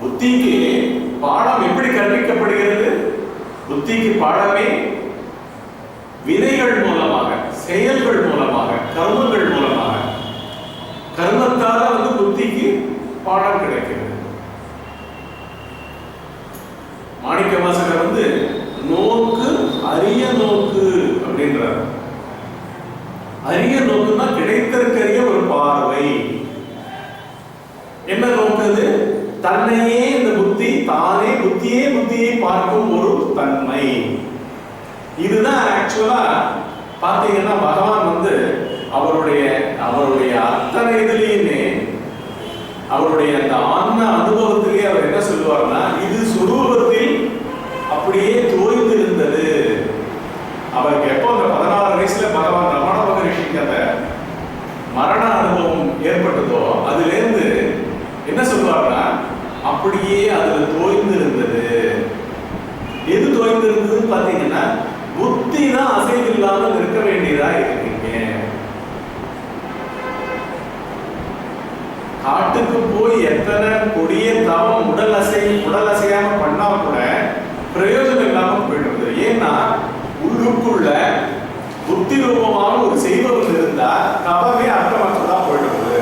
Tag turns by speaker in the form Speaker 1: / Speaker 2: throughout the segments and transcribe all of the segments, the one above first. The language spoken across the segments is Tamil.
Speaker 1: புத்திக்கு பாடம் எப்படி கற்பிக்கப்படுகிறது? புத்திக்கு பாடமே வினைகள் மூலமாக, செயல்கள் மூலமாக, கர்மங்கள் மூலமாக. கர்மத்தால புத்திக்கு பாடம் கிடைக்கிறது. மாணிக்க வாசகர் நோக்கு அரிய நோக்கு அப்படின்றார். அரிய நோக்குன்னா கிடைத்திருக்கிற ஒரு பார்வை. என்ன நோக்குது? தன்னையே இந்த புத்தி தானே புத்தியை பார்க்கும் ஒரு தன்மை. இதுதான் ஆக்சுவலா பாத்தீங்கன்னா பகவான் அவருடைய அத்தனை இதுலயுமே அவருடைய அந்த ஆன்ம அனுபவத்திலே அவர் என்ன சொல்லுவார்னா, இது சுரூபத்தில் அப்படியே தோய்ந்து இருந்தது. அவருக்கு எப்போ அந்த 16 வயசுல பகவான் ரமண மகரிஷிக்கு அந்த மரண அனுபவம் ஏற்பட்டதோ அதுல இருந்து என்ன சொல்லுவார்னா, அப்படியே அதுல தோய்ந்து இருந்தது. எது தோய்ந்து இருந்ததுன்னு பாத்தீங்கன்னா, புத்தி தான் அசைவு இல்லாமல் இருக்க வேண்டியதா இருக்கீங்க. காட்டுக்கு போய் எத்தனை கொடிய தவம் உடல் அசையாம பண்ணா கூட பிரயோஜனம் இல்லாம போயிடுது. ஏன்னா உள்ளுக்குள்ள புத்தி ரூபமான ஒரு செய்பவன் இருந்தா தவமே அர்த்தமற்றதா போயிடுது.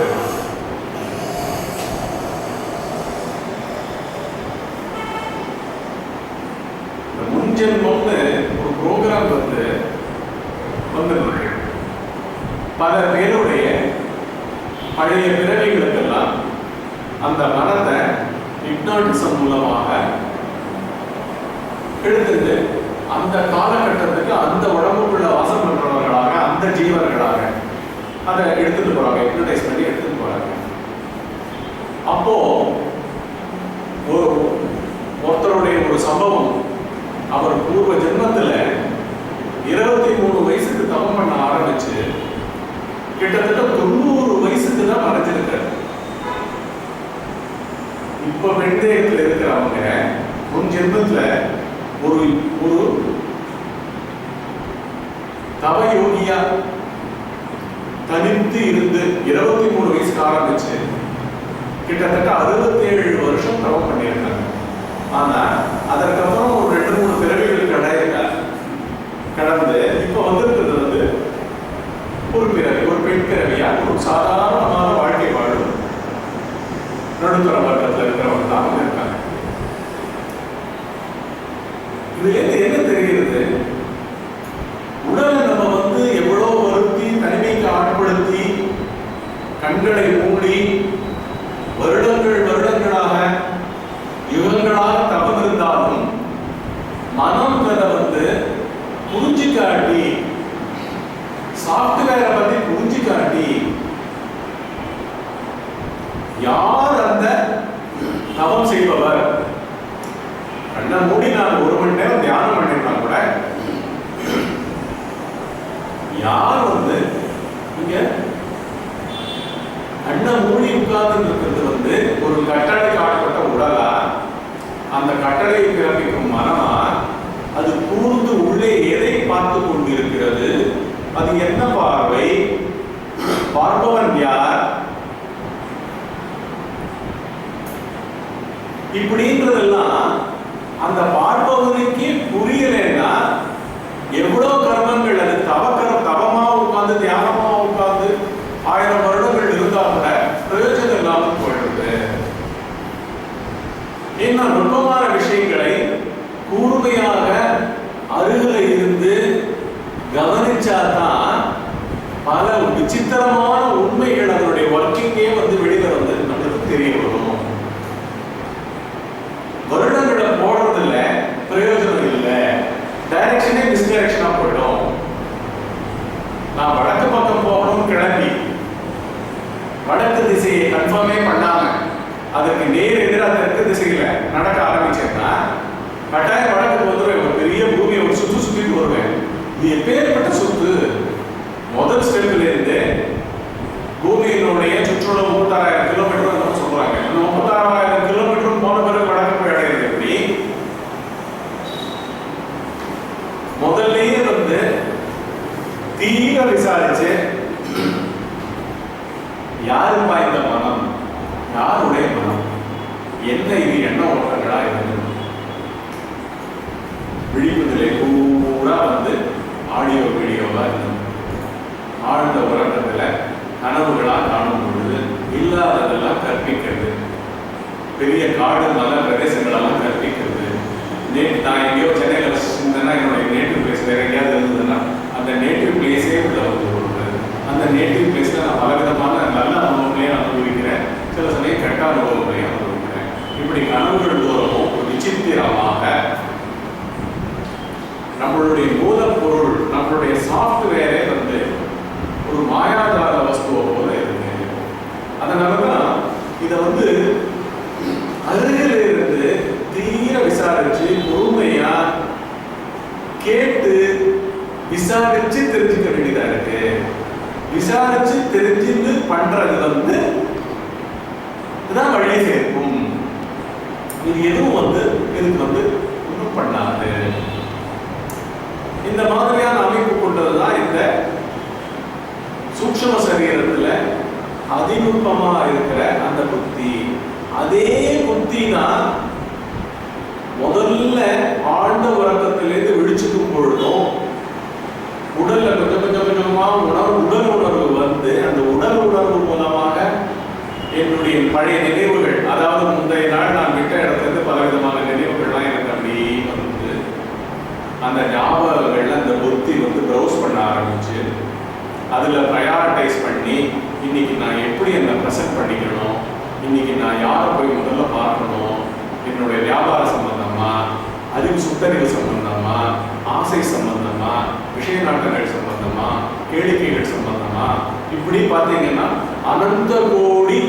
Speaker 1: முன்ஜென்மம்னு ஒரு ப்ரோக்ராம் வந்துருக்கு. பல பேருடைய பழைய பிறவிகளுக்கெல்லாம் அந்த மனத்தை ஹிப்னாட்டிசம் மூலமாக எடுத்துட்டு அந்த காலகட்டத்துக்கு அந்த உடம்புக்குள்ள வாசம் பண்றவர்களாக, அந்த ஜீவர்களாக அதை எடுத்துட்டு போறாங்க, ஹிப்னடைஸ் பண்ணி எடுத்துட்டு போறாங்க. அப்போ ஒருத்தருடைய ஒரு சம்பவம், அவர் பூர்வ ஜென்மத்துல 23 வயசுக்கு தவம் பண்ண ஆரம்பிச்சு கிட்டத்தட்ட 90 வயசுக்கு தான் மறைஞ்சிருக்காரு. இப்ப வெண்தேகத்துல இருக்கிறவங்க முன் ஜென்மத்துல ஒரு தவயோகியா தனித்து இருந்து 23 வயசுக்கு ஆரம்பிச்சு கிட்டத்தட்ட 67 வருஷம் தவம் பண்ணியிருக்காங்க. ஆனா அதற்கப்புறம் ஒரு 2-3 பிறவிகள் கடந்து இப்ப வந்திருக்கிறது ஒரு பிறவி, ஒரு பெண் பிறவியா ஒரு சாதாரணமான வாழ்க்கை வாழும் நடுத்தர வர்க்கத்தில் இருக்கிறவங்க தான் இருக்காங்க. இதுல என்ன தெரிகிறது? உடலை நம்ம எவ்வளவு வருத்தி தனிமைக்கு ஆட்படுத்தி கண்களை மூடி வருடங்களாக யுகங்களாக தவம் இருந்தாலும் மனம் புரிஞ்சு காட்டி, சாப்ட்வேரை பத்தி புரிஞ்சு காட்டி, யார் அந்த தவம் செய்பவர்? கண்ணை மூடி நான் 1 மணி நேரம் தியானம் பண்ணிருந்தா கூட யார் இங்க கண்ணை மூடி உட்கார்ந்து இருக்கிறது ஒரு கட்டளைக்கு ஆட்பட்ட உடலா, அந்த கட்டளை பிறப்பிக்கும் மனமா, அது கூர்ந்து உள்ளே எதை பார்த்து கொண்டிருக்கிறது? அது என்ன பார்வை? பார்ப்பவன் யார்? இப்படின்றதெல்லாம் அந்த பார்ப்பவனுக்கு புரியலைன்னா எவ்வளவு கர்மங்கள், அது தவமா உட்கார்ந்து தியானமா உட்கார்ந்து 1000 வருடங்கள் இருந்தா கூட பிரயோஜனம் இல்லாமல் போயிடுது. ஏன்னா நுட்பமான விஷயங்களை கூர்மையாக அருகில இருந்து கவனிச்சாதான் பல விசித்திரமான உண்மைகள் அதனுடைய ஒர்க்கிங்கே வெளியில நம்மளுக்கு தெரிய வரும். வருடங்களை போடுறதுல பிரயோஜனம் இல்லை, டைரக்ஷனே மிஸ்டைரக்ஷனா போயிடும். நான் வடக்கு பக்கம் போகணும் கிளம்பி வடக்கு திசையை கன்ஃபார்மே பண்ணாம அதுக்கு நேர் எதிராக தெற்கு திசையில நடக்க ஆரம்பிச்சேன்னா கட்டாயம் வடக்கு வந்துடுவேன். ஒரு பெரிய பூமியை ஒரு சுத்திட்டு வருவேன். இது எப்பேற்பட்ட சுத்து! முதல் ஸ்டெப்ல இருந்து பூமியினுடைய சுற்றுலா 36,000 கிலோமீட்டர் சொல்றாங்க. அந்த 36,000 கிலோமீட்டர் போன பிறகு வடக்கு போய் அடையிறது எப்படி? முதல்லயே தீர விசாரிச்சு யாருப்பா இந்த மனம், யாருடைய மனம், என்ன இது எண்ண ஓட்டங்களா இருக்கு. விழிப்பு நிலை பூரா வந்து ஆடியோ வீடியோவா இருக்கு. ஆழ்ந்த உறக்கத்துல கனவுகளா காணும் பொழுது இல்லாததெல்லாம் கற்பிக்கிறது. பெரிய காடு மலை பிரதேசங்களெல்லாம் கற்பிக்கிறது. நான் எங்கேயோ சென்னையில் வச்சுருந்தேன்னா என்னுடைய நேட்டிவ் பிளேஸ் வேற எங்கேயாவது இருந்ததுன்னா அந்த நேட்டிவ் பிளேஸே உள்ள வந்து கொடுக்குறது. அந்த நேட்டிவ் பிளேஸில் நான் பலவிதமான நல்ல அனுபவங்களையும் அனுபவிக்கிறேன், சில சமயம் கெட்ட அனுபவங்களையும் அனுபவிக்கிறேன். இப்படி கனவுகள் தூரமும் விசித்திரமாக நம்மளுடைய மூலப்பொருள், நம்மளுடைய சாஃப்ட்வேரே வந்து ஒரு மாயாஜால வஸ்துவை போல இருக்கு. அதனாலதான் இதை வந்து அருகில் இருந்து தீர விசாரிச்சு பொறுமையா கேட்டு விசாரிச்சு தெரிஞ்சுக்க வேண்டியதா இருக்கு. விசாரிச்சு தெரிஞ்சுன்னு பண்றது வந்து இதுதான் வழியை சேர்க்கும். இது எதுவும் வந்து இதுக்கு வந்து ஒன்றும் பண்ணாது. இந்த மாதிரியான அமைப்பு கொண்டதுதான் இந்த சூக்ஷ்ம சரீரத்துல அதிநுட்பமா இருக்கிற அந்த புத்தி. அதே புத்தி தான் முதல்ல ஆழ்ந்த உறக்கத்திலிருந்து விழிச்சுக்கும் பொழுதும் உடல்ல கொஞ்சம் கொஞ்சம் கொஞ்சமா உடல் உணர்வு வந்து அந்த உடல் உணர்வு மூலமாக என்னுடைய பழைய நினைவுகள், அதாவது முந்தைய நாள் நான் விட்ட இடத்துல பலவிதமான நினைவுகள்லாம் எனக்கு அப்படி வந்து அந்த ஞாபகங்கள்ல அந்த புத்தி வந்து ப்ரௌஸ் பண்ண ஆரம்பிச்சு அதுல ப்ரையாரிட்டைஸ் பண்ணி இன்னைக்கு நான் எப்படி என்ன ப்ரெசென்ட் பண்ணிக்கணும், இன்னைக்கு நான் யாரை போய் முதல்ல பார்க்கணும், என்னுடைய வியாபார சம்பந்தமா, அறிவு சுத்தறிவு சம்பந்தமா, ஆசை சம்பந்தமா, விஷய நாட்டங்கள் சம்பந்தமா, கேளிக்கைகள் சம்பந்தமா, இப்படி பார்த்தீங்கன்னா அனந்த கோடி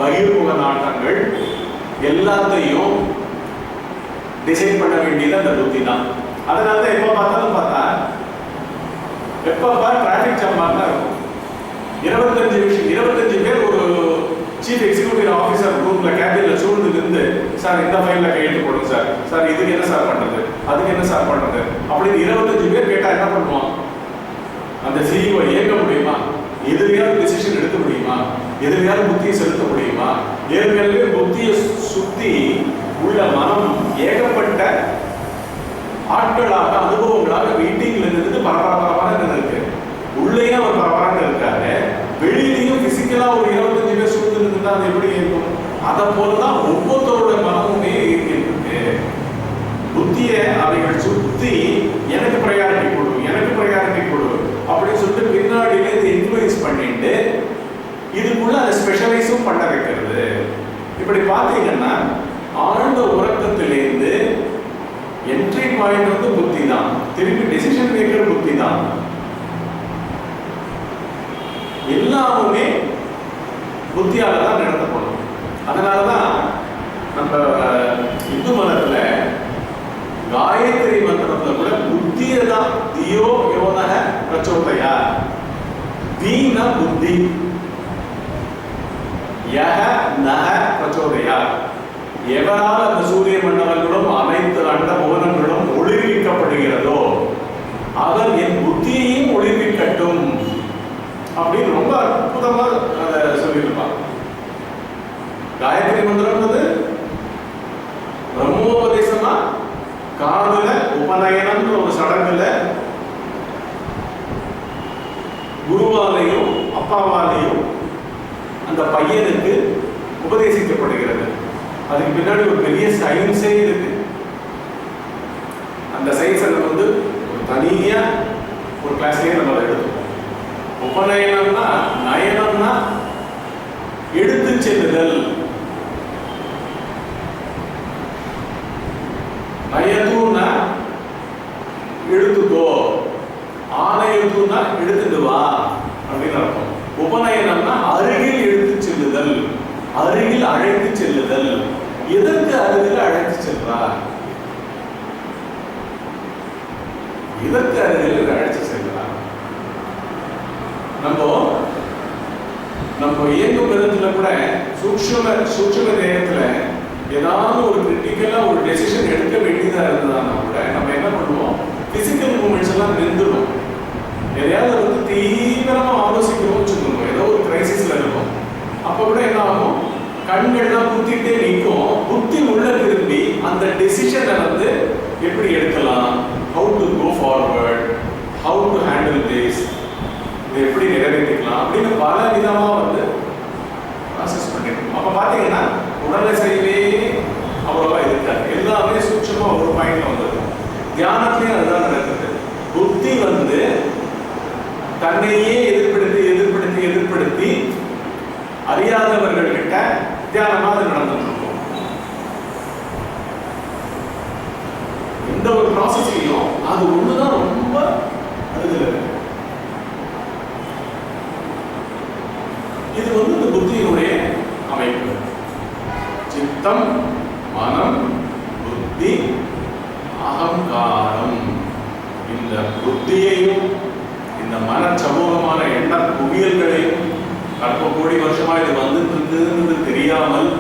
Speaker 1: பகிர்முக நாட்டங்கள் எல்லாத்தையும் டிசைட் பண்ண வேண்டியது அந்த புத்தி தான். அதனால தான் எப்போ பார்த்தாலும் பார்த்தா எப்போ டிராஃபிக் ஜாம் மாதிரி தான் இருக்கும். 25 பேர் ஒரு சீஃப் எக்ஸிக்யூட்டிவ் ஆஃபீஸர் ரூம்ல கேபின்ல சூழ்ந்து இருந்து, சார் இந்த ஃபைல்ல கையெழுத்து போடுங்க சார், சார் இதுக்கு என்ன சார் பண்றது, அதுக்கு என்ன சார் பண்றது அப்படின்னு 25 பேர் கேட்டா என்ன பண்ணுவான்? அந்த சிஇஓ இயங்க முடியுமா? எதிரையாவது டிசிஷன் எடுக்க முடியுமா? எதிரையாவது புத்தியை செலுத்த முடியுமா? ஏற்கனவே புத்தியை சுத்தி உள்ள மனம் ஏகப்பட்ட ஆட்களாக அனுபவங்களாக மீட்டிங்ல இருந்து பரபரப்பான இருக்கு. உள்ளேயே அவர் பரபரன்னு இருக்காரு, வெளியிலையும் பிசிக்கலா ஒரு 25 பேர் சூழ்ந்து இருந்தா அது எப்படி இருக்கும்? அதை போலதான் ஒவ்வொருத்தரோட மனமுமே இருக்கு. புத்தியை அவைகள் சுத்தி எனக்கு ப்ரையாரிட்டி கொடு, எனக்கு ப்ரையாரிட்டி கொடு அப்படின்னு சொல்லிட்டு பின்னாடியில இதை இன்ஃப்ளூயன்ஸ் பண்ணிட்டு இதுக்குள்ள அதை ஸ்பெஷலைஸும் பண்ண வைக்கிறது. இப்படி பார்த்தீங்கன்னா ஆழ்ந்த உறக்கத்திலேருந்து என்ட்ரி பாயிண்ட் வந்து புத்தி தான், திருப்பி டெசிஷன் மேக்கர் புத்தி தான். எல்லாமே புத்தியால தான் நடத்தப்படும். அதனாலதான் நம்ம இந்து மதத்துல காயத்ரி மந்திரத்துல கூட புத்தியை தான் தியோ யோனக பிரச்சோதயா, தீன புத்தி, யஹ நஹ பிரச்சோதயா. எவரால் அந்த சூரிய மண்டலங்களும் அனைத்து அண்ட புவனங்களும் ஒளிர்விக்கப்படுகிறதோ அவர் என் புத்தியையும் ஒளிர்விக்கட்டும் அப்படின்னு ரொம்ப அற்புதமா அதை சொல்லியிருப்பாங்க. காயத்ரி மந்திரம்ன்றது பிரம்மோபதேசமா காதுல உபநயனம்ன்ற ஒரு சடங்குல குருவாலையும் அப்பாவாலையும் அந்த பையனுக்கு உபதேசிக்கப்படுகிறது. அதுக்கு பின்னாடி ஒரு பெரிய சயின்ஸே இருக்கு. அந்த சயின்ஸ் வந்து ஒரு தனியா ஒரு கிளாஸ்லயே நம்ம அதை எடுத்துப்போம். உபநயனம்னா, நயனம்னா எடுத்து செல்லுதல், நயத்துனா எடுத்துக்கோ, ஆணையத்துனா எடுத்துட்டு வா அப்படின்னு அர்த்தம். உபநயனம்னா அருகில் எடுத்து செல்லுதல், அருகில் அழைத்து செல்லுதல். எதற்கு அருகில் அழைத்து செல்றா? எதற்கு அருகில் அழைத்து செல்றா? நம்ம இயங்கும் விதத்துல கூட சூக்ஷ்ம நேரத்துல ஏதாவது ஒரு கிரிட்டிக்கலா ஒரு டெசிஷன் எடுக்க வேண்டியதா இருந்ததுன்னா கூட நம்ம என்ன பண்ணுவோம்? பிசிக்கல் மூமெண்ட்ஸ் எல்லாம் நின்றுடும். எதையாவது வந்து தீவிரமா ஆலோசிக்கிறோம் வச்சுக்கோங்க, ஏதோ ஒரு கிரைசிஸ்ல இருக்கும். அப்ப கூட என்ன ஆகும்? கண்கள் தான் குத்திட்டே நிற்கும். புத்தி உள்ள திரும்பி அந்த டெசிஷனை வந்து எப்படி எடுக்கலாம், how to go forward, how to handle this, இதை எப்படி நிறைவேற்றிக்கலாம் அப்படின்னு பல விதமா வந்து ப்ராசஸ் பண்ணிருக்கோம். அப்ப பாத்தீங்கன்னா உடலசைவே அவ்வளவா இருக்காது, எல்லாமே சூட்சமா ஒரு பாயிண்ட்ல வந்துருக்கும். தியானத்திலேயும் அதுதான் நடக்குது. புத்தி வந்து தன்னையே எதிர்படுத்தி எதிர்படுத்தி எதிர்படுத்தி அறியாதவர்கள் கிட்ட தியானமா அது நடந்துட்டு இருக்கும். எந்த ஒரு ப்ராசஸ்லையும் அது ஒண்ணுதான் ரொம்ப அருகில். இது வந்து இந்த புத்தியினுடைய அமைப்பு. சித்தம், மனம், புத்தி, அகங்காரம். இந்த புத்தியையும் இந்த மன சமூகமான எண்ண குவியல்களையும் கற்ப கோடி வருஷமா இது வந்துட்டு தெரியாமல்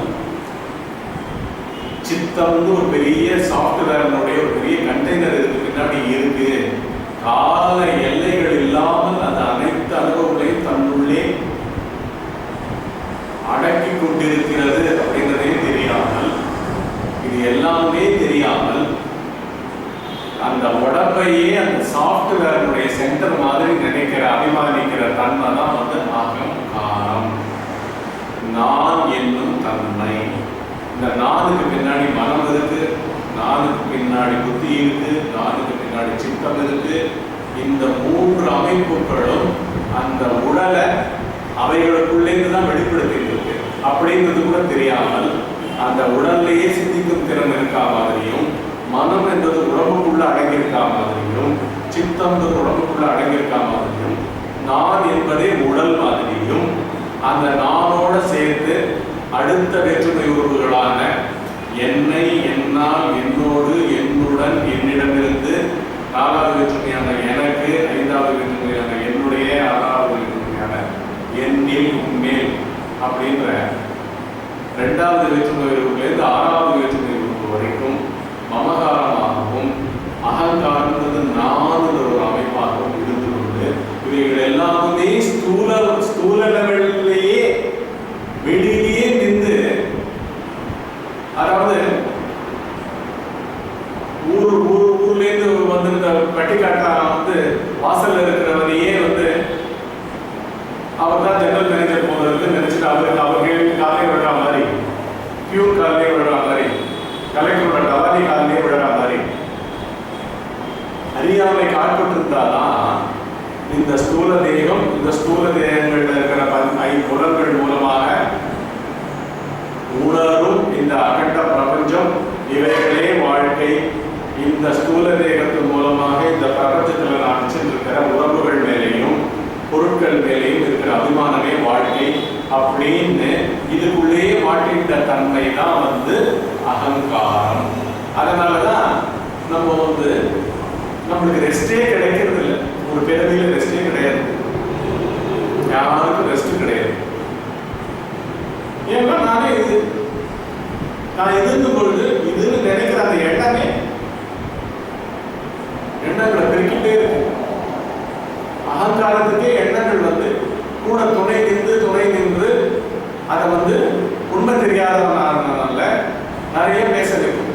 Speaker 1: சித்தம்னு ஒரு பெரிய சாஃப்ட்வேர்னுடைய ஒரு பெரிய கண்டெய்னர் இதுக்கு பின்னாடி இருக்கு, கால எல்லைகள் இல்லாமல் அந்த அனைத்து அனுபவங்களையும் தன்னுள்ளே அடக்கி கொண்டிருக்கிறது அப்படின்றதே தெரியாமல், இது எல்லாமே தெரியாமல் அந்த உடம்பையே அந்த சாஃப்ட்வேருடைய சென்டர் மாதிரி நினைக்கிற அபிமானிக்கிற தன்மை தான் வந்து அகங்காரம். நான் என்னும் தன்மை. இந்த நானுக்கு பின்னாடி மனம் இருக்கு, நானுக்கு பின்னாடி புத்தி இருக்கு, நானுக்கு பின்னாடி சித்தம் இருக்கு. இந்த மூன்று அமைப்புகளும் அந்த உடலை அவைகளுக்குள்ளேருந்து தான் வெளிப்படுத்திட்டு இருக்கு அப்படிங்கிறது கூட தெரியாமல் அந்த உடல்லையே சிந்திக்கும் திறன் இருக்கா மாதிரியும், மனம் என்பது உடம்புக்குள்ள அடங்கியிருக்கா மாதிரியும், சித்தம் உடம்புக்குள்ள அடங்கியிருக்கா மாதிரியும், நான் என்பதே உடல் மாதிரியும், அந்த நானோட சேர்த்து அடுத்த வேற்றுமை உறவுகளான என்னை, என்னால், என்னோடு, என்னுடன், என்னிடமிருந்து, நாலாவது வேற்றுமையான எனக்கு, ஐந்தாவது வேற்றுமையான என்னுடைய, ஆறாவது வேற்றுமையான என்னில், உண்மேல் அப்படின்ற இரண்டாவது வேற்றுமை உறவுலேருந்து ஆறாவது வேற்றுமை உறவு வரைக்கும் மமகாரமாகவும் அகங்காரம்ன்றது நானுன்ற ஒரு அமைப்பாகவும் இருந்து கொண்டு இவைகள் எல்லாமே ஸ்தூல லெவலிலேயே வெளியிலேயே நின்று, அதாவது ஊர்லேருந்து வந்து பட்டிக்காட்டா வந்து வாசல்ல இருக்கிறவனையே வந்து அவர் தான் ஜெனரல் மேனேஜர் போகிறதுக்கு நினைச்சிட்டு அவர் கேள்வி காலையே விடுற மாதிரி, பியூர் காலையே விடுற மாதிரி, கலெக்டரோட டவாலி காலையே விடுற மாதிரி அறியாமை காட்பட்டிருந்தாதான் இந்த ஸ்தூல தேகம், இந்த ஸ்தூல தேகங்கள்ல இருக்கிற ஐம்புலன்கள் மூலமாக உணரும் இந்த அகண்ட பிரபஞ்சம், இவைகளே வாழ்க்கை. இந்த ஸ்தூல தேகத்தின் மூலமாக இந்த பிரபஞ்சத்தில் நான் வச்சிருக்கிற உறவுகள் மேலேயும் பொருட்கள் மேலேயும் இருக்கிற அபிமானமே வாழ்க்கை அப்படின்னு இதுக்குள்ளேயே மாட்டிட்ட தன்மை தான் வந்து அகங்காரம். அதனாலதான் நம்ம வந்து நம்மளுக்கு ரெஸ்டே கிடைக்கிறது இல்லை. ஒரு பிறவியில ரெஸ்டே கிடையாது, யாருக்கும் ரெஸ்ட் கிடையாது. ஏன்னா நானே இது நான் எதிர்க்கும் பொழுது இதுன்னு நினைக்கிற அந்த எண்ணங்களை பெருக்கிட்டே இருக்கு. அகங்காரத்துக்கே எண்ணங்கள் வந்து கூட துணை நின்று அதை வந்து உண்மை தெரியாதவனால நிறைய பேச வைக்கும்.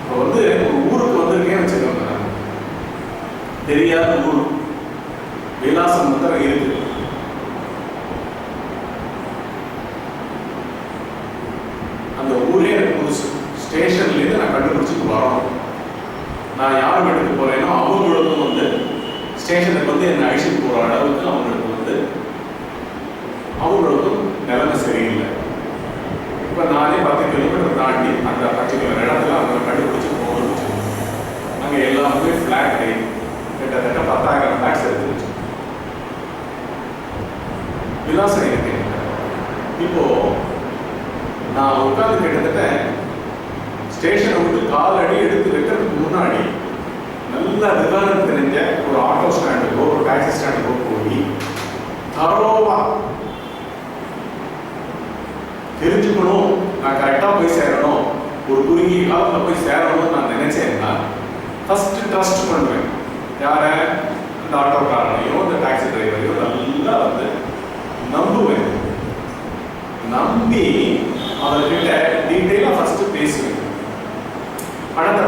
Speaker 1: இப்போ வந்து ஒரு ஊருக்கு வந்திருக்கேன்னு வச்சுக்கோங்க, தெரியாத ஊர், விலாசம் மட்டும் இருக்கு. அந்த ஊரே எனக்கு புதுசு. ஸ்டேஷன்லேருந்து நான் கண்டுபிடிச்சிட்டு வரணும். நான் யார் வீட்டுக்கு போறேனோ அவங்களுக்கும் வந்து ஸ்டேஷனுக்கு வந்து என்னை அழிச்சிட்டு போகிற அளவுக்கு அவங்களுக்கும் நிலைமை சரியில்லை. இப்போ நானே 10 கிலோமீட்டர் தாண்டி அந்த பர்டிகுலர் இடத்துல அவங்க கண்டுபிடிச்சி போகணும். அங்கே எல்லாமே ஃப்ளாட் ரேட் கிட்டத்தட்ட 10,000 ஃப்ளாட்ஸ் எடுத்துருச்சு. விலாசம் இருக்கு. இப்போ நான் உட்காந்து கிட்டத்தட்ட ஸ்டேஷனை விட்டு கால் அடி எடுத்து வைக்கிறதுக்கு முன்னாடி நல்ல விவரம் தெரிஞ்ச ஒரு ஆட்டோ ஸ்டாண்டுக்கோ ஒரு டாக்ஸி ஸ்டாண்டுக்கோ போய் தரோவா தெரிஞ்சுக்கணும், நான் கரெக்டாக போய் சேரணும், ஒரு குறுகிய காலத்தில் போய் சேரணும்னு நான் நினைச்சேன்னா ஃபர்ஸ்ட் ட்ரஸ்ட் பண்ணுவேன். யாரை? இந்த ஆட்டோக்காரனையோ இந்த டாக்ஸி டிரைவரையோ நல்லா வந்து நம்புவேன். நம்பி அவர்கிட்ட டீட்டெயிலாக ஃபர்ஸ்ட் பேசுவேன். பணத்தை